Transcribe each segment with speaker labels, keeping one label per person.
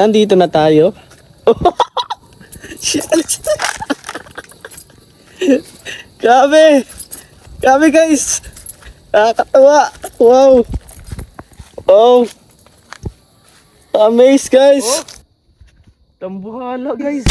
Speaker 1: Nandito na tayo. Grabe! Grabe guys! Nakakatawa! Wow! Wow! Amaze guys! Oh. Tambuhala guys!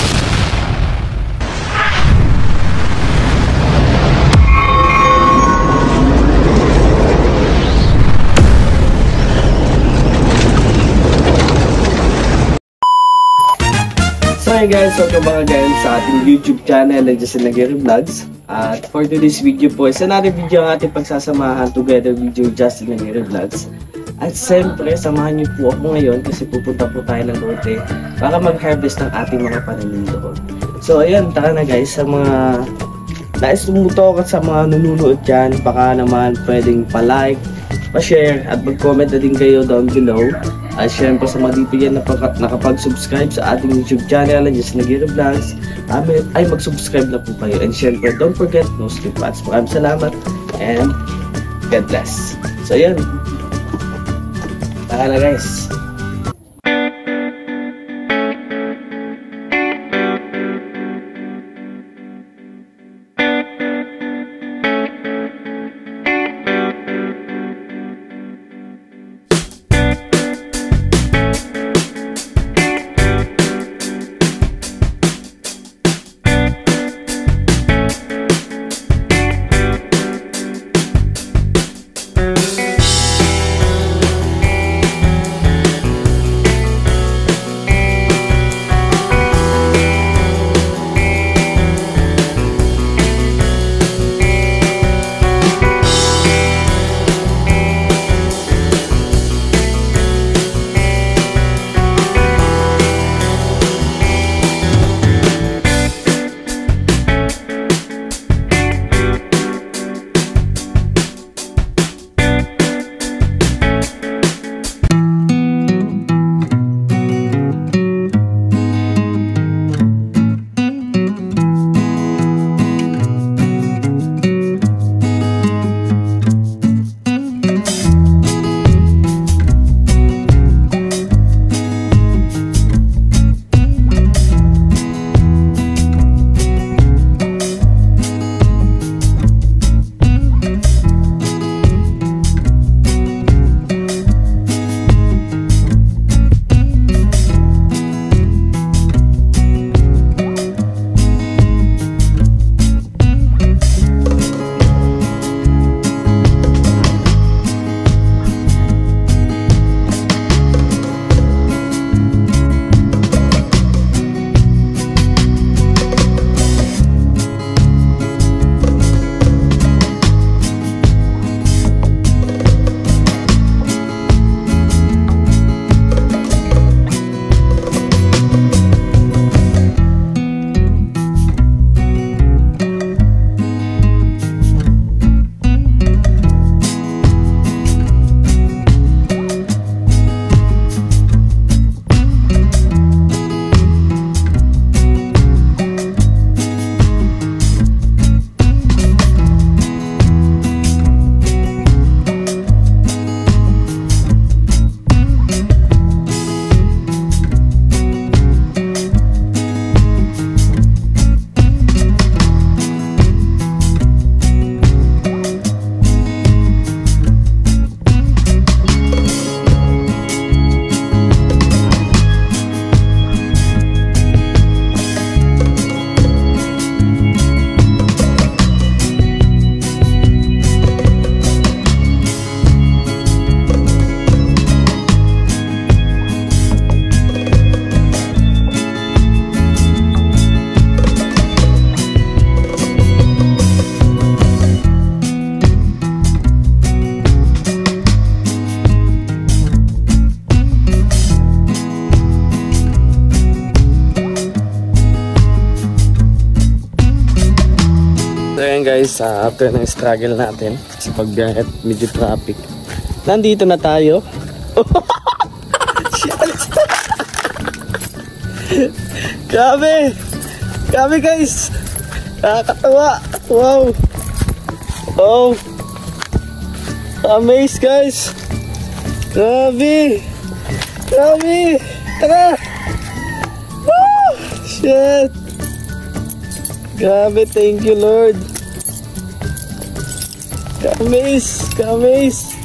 Speaker 1: So hey guys, welcome back again sa ating YouTube channel na Justin Aguirre Vlogs. At for today's video po, isa natin video ang ating pagsasamahan together with Justin Aguirre Vlogs. At siyempre, samahan niyo po ako ngayon kasi pupunta po tayo ng Norte para mag-harvest ng ating mga pananim doon. So ayan, tara na guys, sa mga nais tumutok at sa mga nanonood dyan, baka naman pwedeng pa-like, pa-share at mag-comment na din kayo down below. At syempre sa mga dito yan nakapag-subscribe sa ating YouTube channel na Justin Aguirre Vlogs, ay mag-subscribe na po kayo. And syempre don't forget those two parts. Maraming salamat and God bless. So yan, tara na guys. So ayan guys, after ng struggle natin sa pagbiyahe at medyo traffic, nandito na tayo. Grabe! Grabe guys! Nakakatawa! Wow! Oh! Amaze guys! Grabe! Grabe! Tara! Shit! Grabe, thank you Lord. Kamis! Kamis!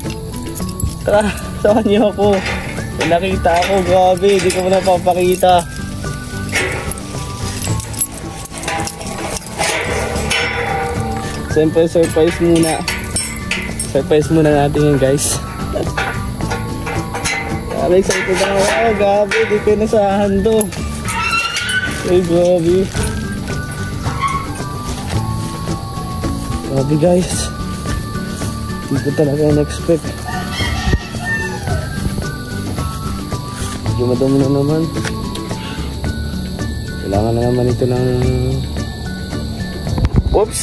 Speaker 1: Tara, saan niyo ako? May nakita ako, grabe, hindi ko mo napapakita. Siyempre, surprise muna. Surprise muna natin yun, guys. Grabe, excited ako. Oh, grabe, di ko nasahan to. Ay, grabe. Grabe, guys. Hindi ko talaga in-expect. Medyo madami na naman. Kailangan na naman ito ng... Oops!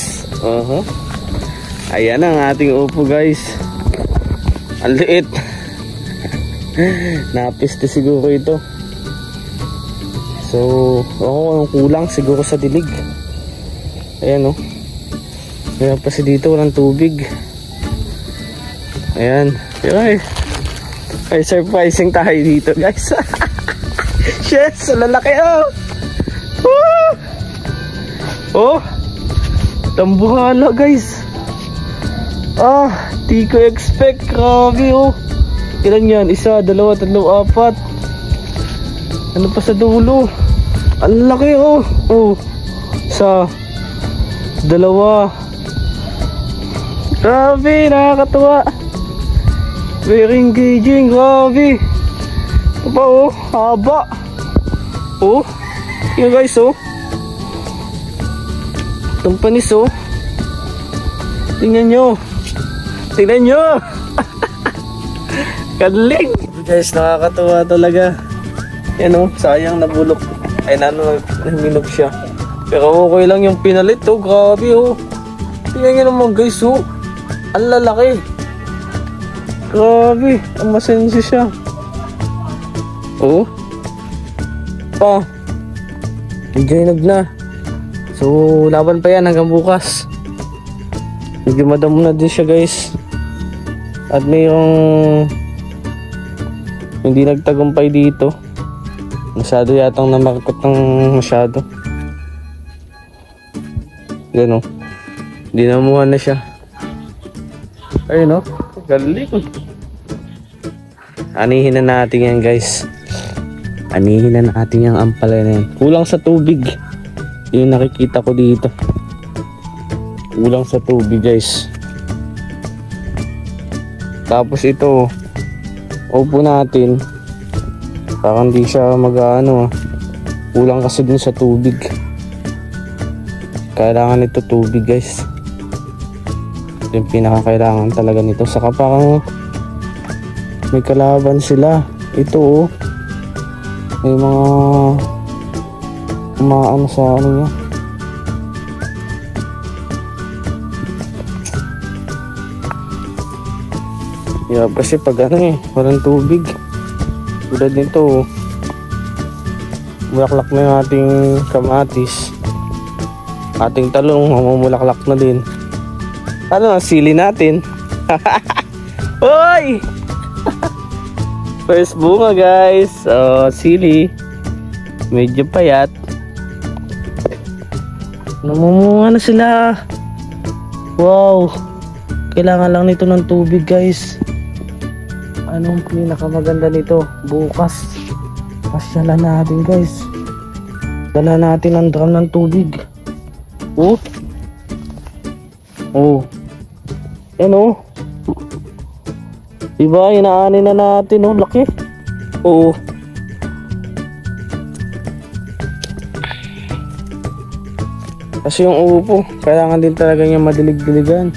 Speaker 1: Ayan ang ating upo, guys. Ang liit. Napiste siguro ito. So, ang kulang siguro sa dilig. Ayan, oh. Ayan pa si dito, walang tubig. Ayan. Pero ay surprising tayo dito, guys. Shit, sa lalaki, oh. Oh, tambuhala, guys. Di ko expect. Grabe, oh. Ilan yan? 1, 2, 3, 4. Ano pa sa dulo? Ang laki, oh. Oh, 1, 2. Grabe, nakakatuwa. Very engaging. Grabe. Ito pa, oh. Haba. Oh, yun, guys, oh. Itong panis, oh. Tingnan nyo. Tingnan nyo. Kadling. Guys, nakakatuwa talaga. Yan, oh. Sayang nabulok. Ay, naminog siya. Pero okay lang yung pinalit, oh. Grabe, oh. Tingnan nyo naman, guys, oh. Ang lalaki. Grabe. Ang masensi siya. Oh. Enjoy na. So, laban pa yan hanggang bukas. Medyo madamo na din siya, guys. At mayroong hindi nagtagumpay dito. Masyado yatang namarkot ng masyado. Yan, oh. Dinamuhan na siya. Ayun, oh. Galing. Anihin na natin yan, guys. Anihin na natin yung ampalay na yan. Kulang sa tubig. Yung nakikita ko dito. Kulang sa tubig, guys. Tapos ito, upo natin. Parang di siya mag-ano. Kulang kasi dun sa tubig. Kailangan ito tubig, guys. Yung pinakakailangan talaga nito. Saka parang may kalaban sila. Ito, oh. May mga umaano sa ano niya. Yeah, kasi pag ano, walang tubig. Tulad nito, mulaklak na yung ating kamatis. Ating talong, mamumulaklak na din. Ano ang sili natin? Hoy! First bunga, guys. Sili. Medyo payat. Namumunga na sila. Wow. Kailangan lang nito ng tubig, guys. Anong pinakamaganda nito? Bukas pasyalan natin, guys. Dala natin ang drum ng tubig. Oh. Oh. Yan, oh. Diba, inaanin na natin, oh. Laki. Oo. Kasi yung upo, kailangan din talaga niya madilig-diligan.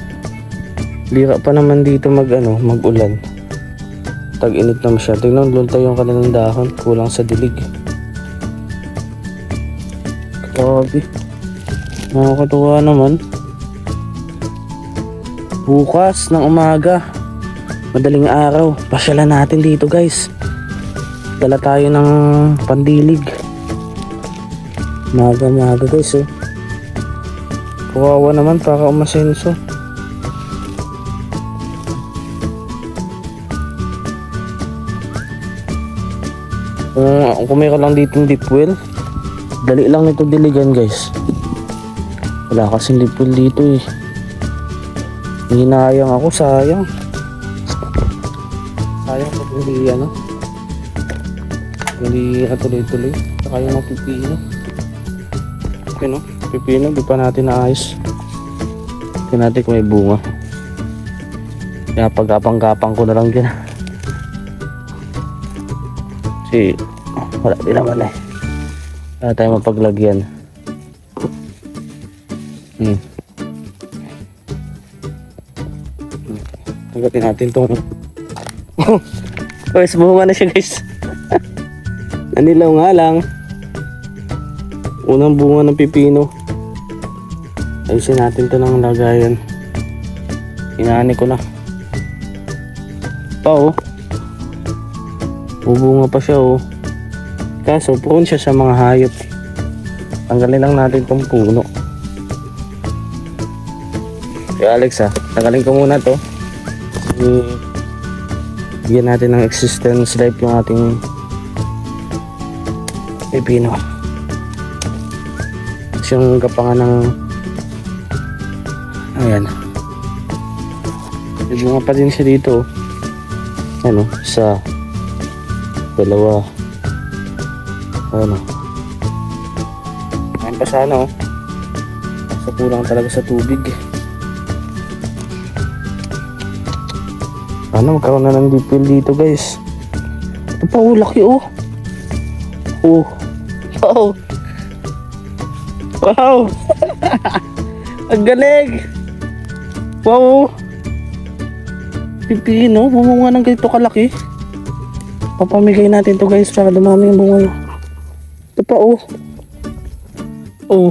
Speaker 1: Lira pa naman dito mag-ulan. Tag-init naman siya. Tingnan, lunta yung kanilang dahon. Kulang sa dilig. Grabe. Nakakatuwa naman. Bukas ng umaga, madaling araw, pasyalan natin dito, guys. Dala tayo ng pandilig. Maga-maga, guys, oh. Kawawa naman para umasenso. Kung mayroon lang dito yung deep well,
Speaker 2: Dali lang nito diligan guys. Wala kasing lipol dito eh. Hinayang ako, sayang. Sayang pag hindi ano. Hindi tuloy-tuloy. Saka yung mga pipino. Okay no? Pipino, di pa natin naayos. Tingnan natin kung may bunga. Kaya pagkapang-kapang ko na lang dyan. Kasi wala din naman eh. Wala tayong mapaglagyan. Tagatin natin itong guys, bunga na siya guys. Nanilaw nga lang. Unang bunga ng pipino. Ayusin natin ito ng lagayan. Inaani ko na. Pa oh. Bubunga pa siya oh. Kaso prone siya sa mga hayop. Tanggalin lang natin itong puno. Kaya Alex tanggalin ko muna to. Bigyan natin ng existence life yung ating pipino. Yung gapangan ng ayan. May bunga pa din siya dito. Ano, isa, dalawa, ano. Ayun pa sana oh. Sa kulang talaga sa tubig. Ano, magkaroon na ng dipil dito guys. Ito pa oh, laki oh. Oh. Wow. Wow. Ang galing. Wow. Pipino, bumunga ng ganito kalaki. Papamigay natin to guys para dumami yung bunga. Ito pa oh. Oh.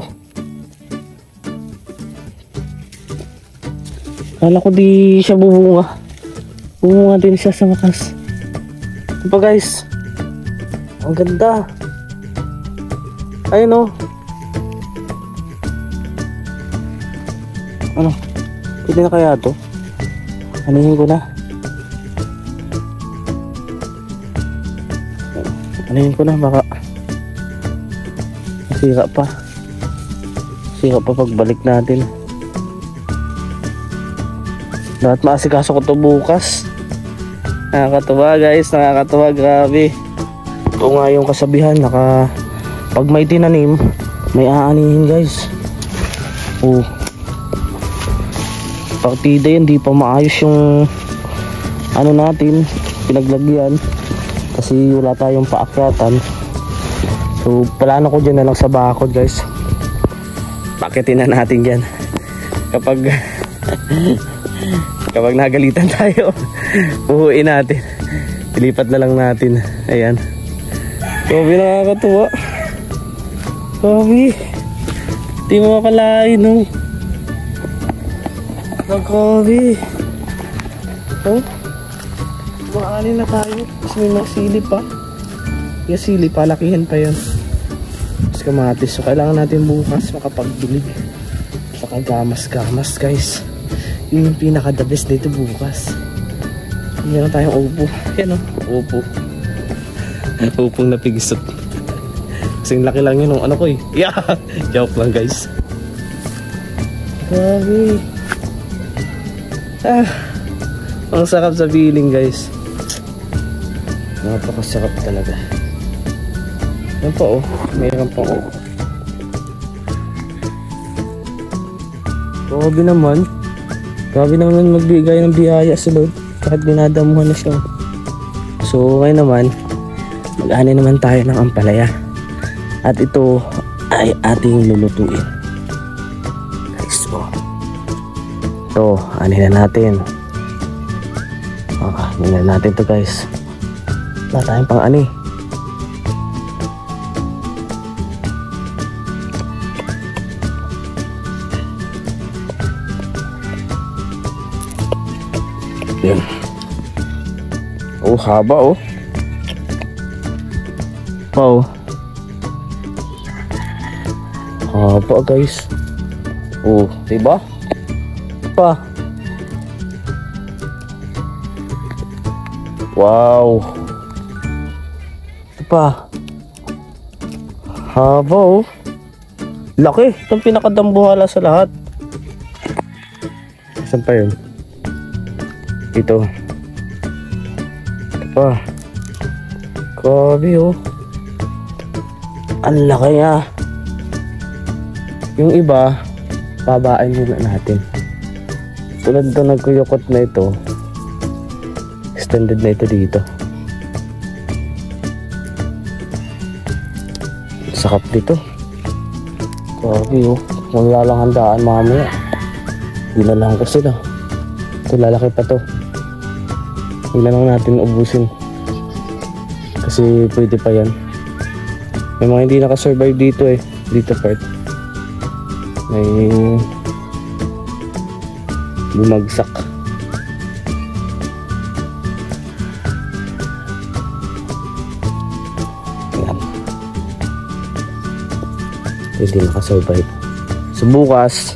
Speaker 2: Kala ko di siya bubunga. Bumunga din siya sa wakas. Ito pa guys. Ang ganda. Ayun oh. Ano? Pwede na kaya ito? Anihin ko na. Anihin ko na baka masira pa. Masira pa pagbalik natin. Dapat maasikaso ko ito bukas. Nakakatuwa guys, nakakatuwa, grabe. Ito nga yung kasabihan, pag may tinanim, may aanihin guys. Oh. Partida yun, di pa maayos yung ano natin, pinaglagyan. Kasi wala tayong paakyatan. So, plano ko dyan na lang sa bakod guys. Pakitin na natin dyan. Kapag nagalitan tayo, puhuin natin. Ilipat na lang natin. Ayan. Grabe, nakakatuwa. Grabe. Di mo makalain, no? Grabe. Oh. Maanin na tayo. Tapos may mga sili pa. Yung sili pa, lakihin pa yun. Tapos kamatis. So, kailangan natin bukas makapagbilig. Saka gamas-gamas, guys. Yun yung pinaka-the best dito bukas. Meron tayong upo. Yan o, upo. Upong napigisot. Kasing laki lang yun ng ano ko eh. Yeah! Joke lang guys. Grabe. Ang sarap sa feeling guys. Napakasarap talaga. Yan pa oh. Mayroon pa oh. Grabe naman. Grabe naman magbigay ng biyaya sa Lord. Kahit dinadamuhan na siya. So ngayon naman, mag-ani naman tayo ng ampalaya. At ito ay ating lulutuin. Guys, oh. Ito, ani na natin. Ani na natin to guys. Wala tayong pang ani. Yan. Oh, haba oh. Wow. Haba guys. Oh, diba? Pa. Wow. Ito pa. Haba oh. Laki. Itong pinakadambuhala sa lahat. Saan pa yun? Ito. Ito pa. Grabe oh. Ang laki niya. Yung iba, babaan muna natin. Tulad ito nagkuyukot na ito. Extended na ito dito. Sakap dito. Grabe oh. Wala lang handaan mamaya. Dinalang ko sila. Ito lalaki pa to. Hindi lang natin ubusin. Kasi pwede pa yan. May mga hindi nakasurvive dito eh. Dito part. May bumagsak. Ayan. Hindi nakasurvive. So bukas,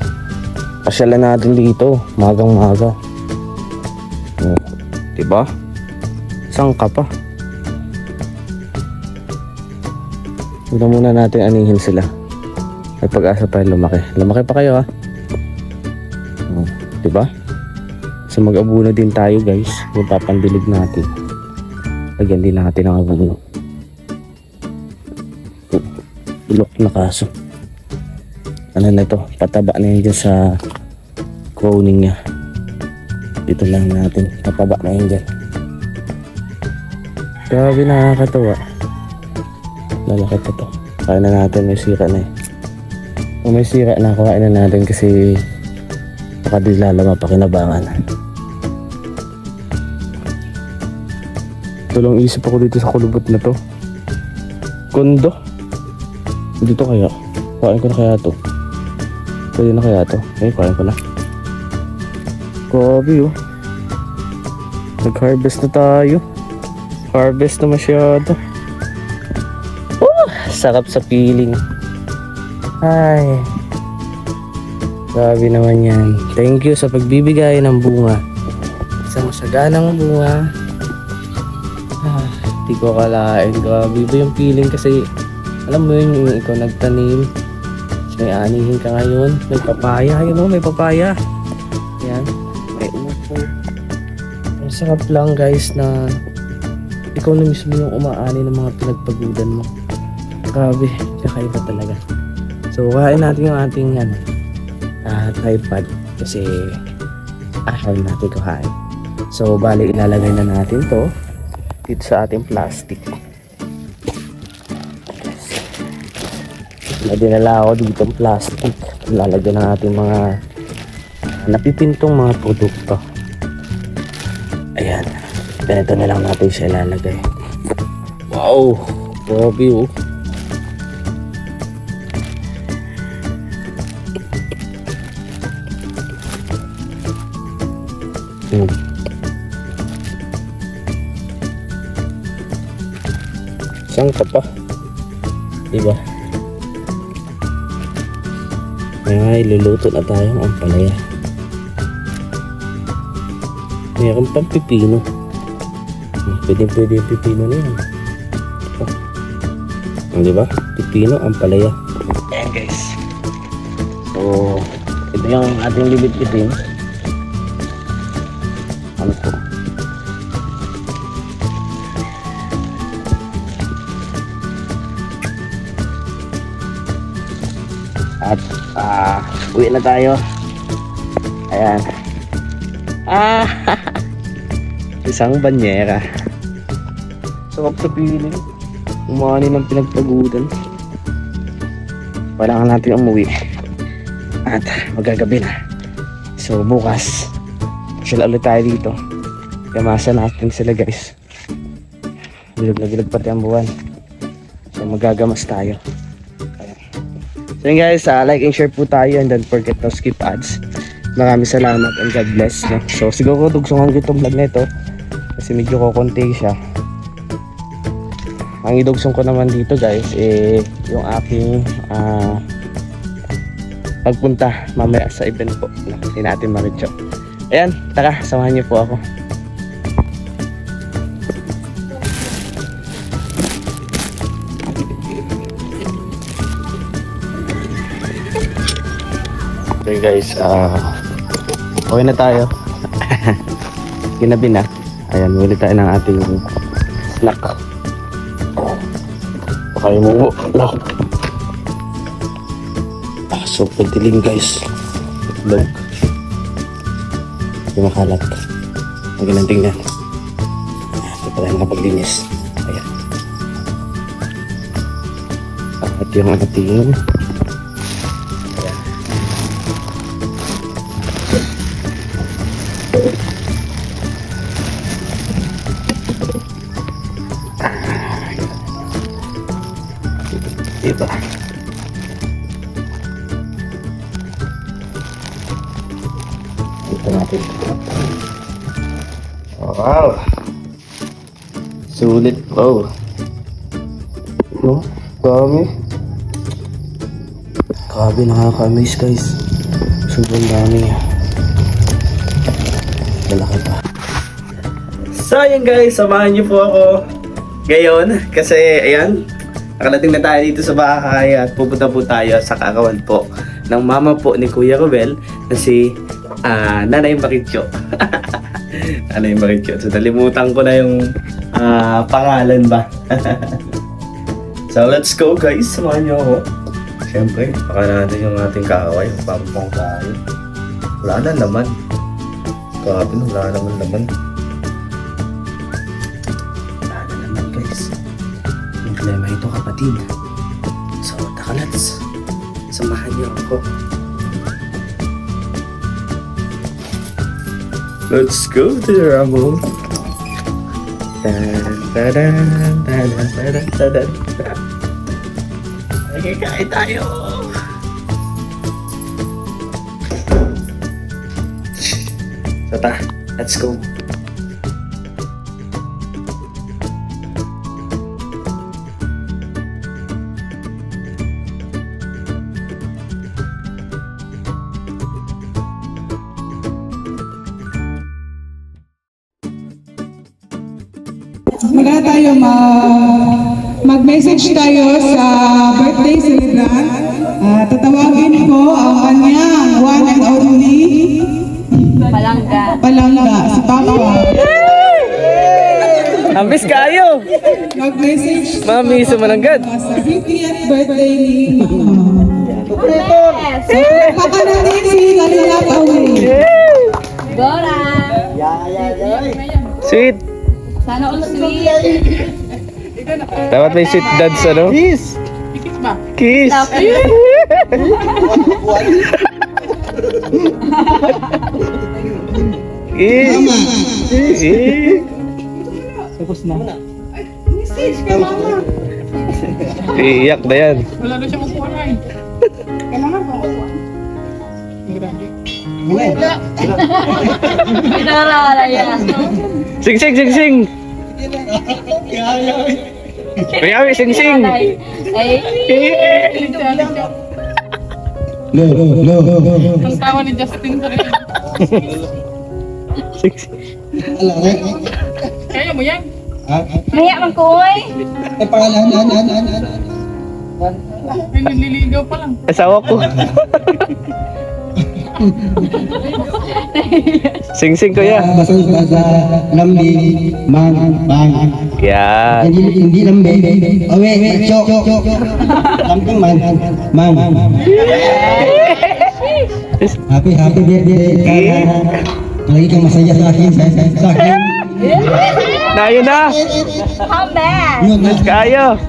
Speaker 2: pasyalan natin dito. Magang maga. Oh, diba? Sangka pa. Tignan muna natin anihin sila. May pag-asa pa lumaki. Lumaki pa kayo ha. Oh, diba? So mag-abuno din tayo guys. Yung papandilig natin. Lagyan din natin ang abuno. Ilok na kaso. Ano na ito? Pataba na yun dyan sa crowning niya. Dito lang natin. Pataba na yun dyan. Grabe nakakatawa. Lalaki pa to. Kaya na natin. May sira na eh. Kung may sira na, kuhain na natin kasi baka di lalama pakinabangan. Tulong isip ako dito sa kulubot na to. Kondo. Dito kaya. Kuhain ko na kaya to. Pwede na kaya to. Eh, kuhain ko na. Grabe oh. Nag-harvest na tayo. Harvest na masyado. Sarap sa feeling. Ay, grabe naman yan. Thank you sa pagbibigay ng bunga. Isang masaganang bunga. Di ko kalain. Grabe ba yung feeling kasi alam mo yun, yung ikaw nagtanim, may anihin ka ngayon, may papaya, yun o, may papaya. Yan, may upo. Ang sarap lang guys na ikaw na mismo yung umaani ng mga pinagpagudan mo. Grabe, kakaiba talaga. So, kain natin yung ating tripod kasi ayaw natin kuhain. So, bali ilalagay na natin to dito sa ating plastic. May dinala ako dito ang plastic. Lalagyan ng ating mga napipintong mga produkto. Ayan. Ganito na lang natin siya ilalagay. Wow! Grabe oh. Saan ka pa? Diba? Ay, luluto na tayo ng ampalaya. Mayroon pang pipino. Pwede yung pipino na yan. Oh. Diba? Pipino, ampalaya. Ayan guys. So, ito yung ating libit-litin. Ano po? At uwi na tayo. Ayan. Isang banyera. Sarap sa piling. Umani ng pinagpagudan. Kailangan natin umuwi. At magagabi na. So bukas sila ulit tayo dito. Kamasa natin sila guys. Bilog na bilog pati ang buwan. So magagamas tayo. So yun guys, like and share po tayo and don't forget to skip ads. Maraming salamat and God bless. No? So siguro dugsungan ko itong vlog na ito kasi medyo kukunti siya. Ang idugsong ko naman dito guys yung aking pagpunta mamaya sa event po na natin Maricho. Ayan, tara, samahan niyo po ako. Okay guys, okay na tayo. Ginabi na. Ayan, muli tayo ng ating snack. Pakain mo. Super dilim guys. Itlog. Hindi makalat. Lagyan ng tingnan. Ito pala yung nakapaglinis. Ayan. At yung ating diba? Ito natin. Wow! Sulit po. No? Dami. Grabe, nakaka-amaze guys. Sobrang dami. Lalaki pa.
Speaker 1: So ayan guys, samahan niyo po ako ngayon kasi ayan, nakalating na tayo dito sa bahay at pupunta po tayo sa kakawan po ng mama po ni Kuya Ruel na si Nanay Maritcho. Nanay Maritcho. So nalimutan ko na yung pangalan ba. So let's go guys, samahan niyo ako. Siyempre, baka natin yung ating kaaway, pampang tayo. Wala na naman. Grabe, wala naman. Problema ito kapatid. So, takalats. Samahan niyo ako. Let's go to the rumble. Okay, kain tayo. So, let's go.
Speaker 3: Mula tayo mag-message tayo sa birthday celebrant. Tatawagin ko ang kanyang one and only Palangga, si Papa.
Speaker 1: Ambis kayo!
Speaker 3: Mag-message
Speaker 1: Mami, sumanagad.
Speaker 3: sa 50th birthday ni Papa natin si Kalina Pauwi.
Speaker 4: Gora!
Speaker 1: Sweet!
Speaker 4: Sana all sweet!
Speaker 1: Dapat may sweet dads, ano? Kiss! Kiss! Kiss! Tapos na.
Speaker 3: Message kay Mama.
Speaker 1: Iiyak na yan.
Speaker 3: Wala na siya makuha na eh. Kailangan ba makuha?
Speaker 4: Pinarala yan.
Speaker 1: Sing! Kuyawi, sing!
Speaker 4: Ay,
Speaker 3: Ang tawa ni Justin sa rin.
Speaker 1: Sing!
Speaker 3: Kaya mo yan?
Speaker 4: maya man ko oy.
Speaker 3: Nililigaw pa lang.
Speaker 1: Asawa ko. Sing kuya.
Speaker 5: Basol ka sa lambi, bang.
Speaker 1: Yan.
Speaker 5: Hindi lambi. Awe, chok. Lambing mang. Happy birthday, Kara. Lagi kang masaya sa akin.
Speaker 1: Nayo na.
Speaker 4: Come back.
Speaker 1: Let's kayo.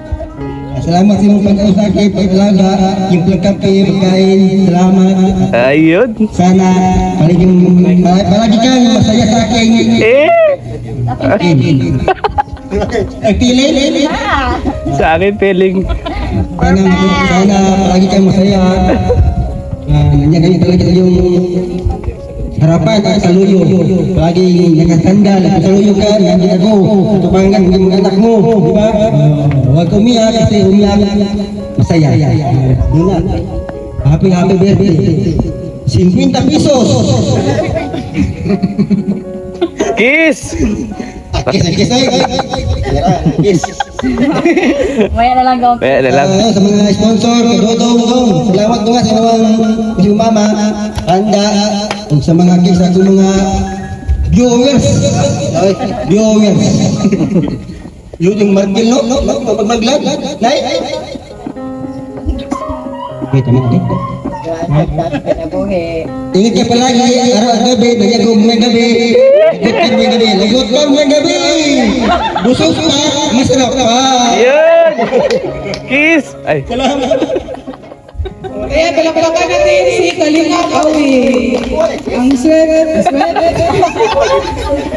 Speaker 5: Salamat sa mga pag-uusap sa akin, pag-alaga, yung pagkape, pagkain, salamat.
Speaker 1: Ayun.
Speaker 5: Sana palagi kang masaya sa akin. Nagpili?
Speaker 1: Sa akin feeling.
Speaker 5: Sana palagi kang masaya. Ganyan talaga yung harapan at saluyo. Palagi nakasandal, saluyo ka, nandiyan ako. Tupangan ng mga anak mo, di ba? Huwag umiyak kasi umiyak masaya. Yun na. Happy birthday. 50 pesos.
Speaker 1: Kiss!
Speaker 5: Kiss.
Speaker 4: Maya na lang gawin.
Speaker 2: Kaya na lang.
Speaker 5: Sa mga sponsor, kay Dodong, salamat nga sa mga mama, handa, ug sa mga kids ako mga viewers. Ay, viewers. Yung margil no, pag maglag, nay. Okay, tama din. Ingat ka palagi, araw at gabi, nagyagog may gabi. Lagot ka may gabi. Busog pa, masarap pa.
Speaker 2: Yun! Kiss! Ay.
Speaker 3: Kaya palakpakan natin si Kalinga Kawi. Ang sweet.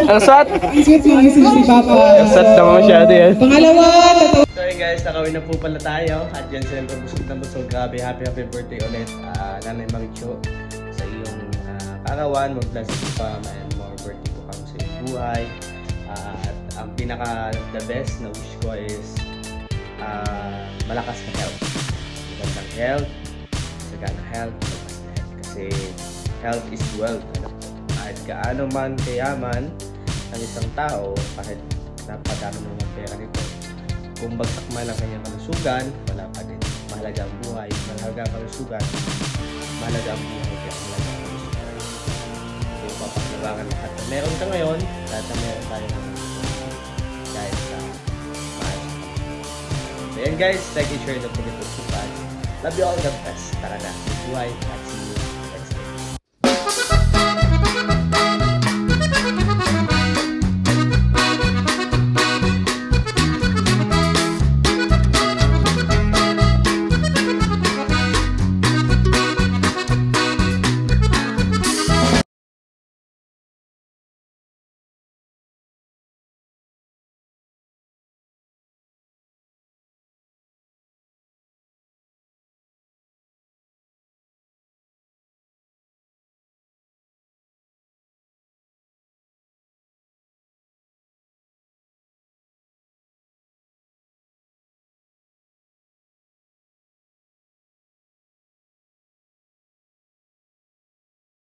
Speaker 2: Ang swat!
Speaker 3: Ang sweet ng isip si Papa.
Speaker 2: Ang swat naman masyado yan.
Speaker 3: Pangalawa, tatawa.
Speaker 1: So yun guys, nakawin na po pala tayo. At yan siyempre busog na busog. Grabe, happy birthday ulit. Nanay Maricho sa iyong karawan. Mag-blessed pa and more birthday po kami sa iyong buhay. At ang pinaka the best na wish ko is malakas na health. Magandang health, sagana health, malakas na health. Kasi health is wealth. Kahit gaano man kayaman ang isang tao, kahit napadami mo ng pera nito, kung bagsak man ang kanyang kalusugan, wala pa din. Mahalaga ang buhay, mahalaga ang kalusugan, mahalaga ang buhay, kaya mahalaga ang kalusugan. Kung papakinabangan lahat na meron ka ngayon, lahat na meron tayo ng dahil sa mahal. So yan guys, like and share, don't forget to subscribe. Love you all, God bless. Tara na, buhay at see you.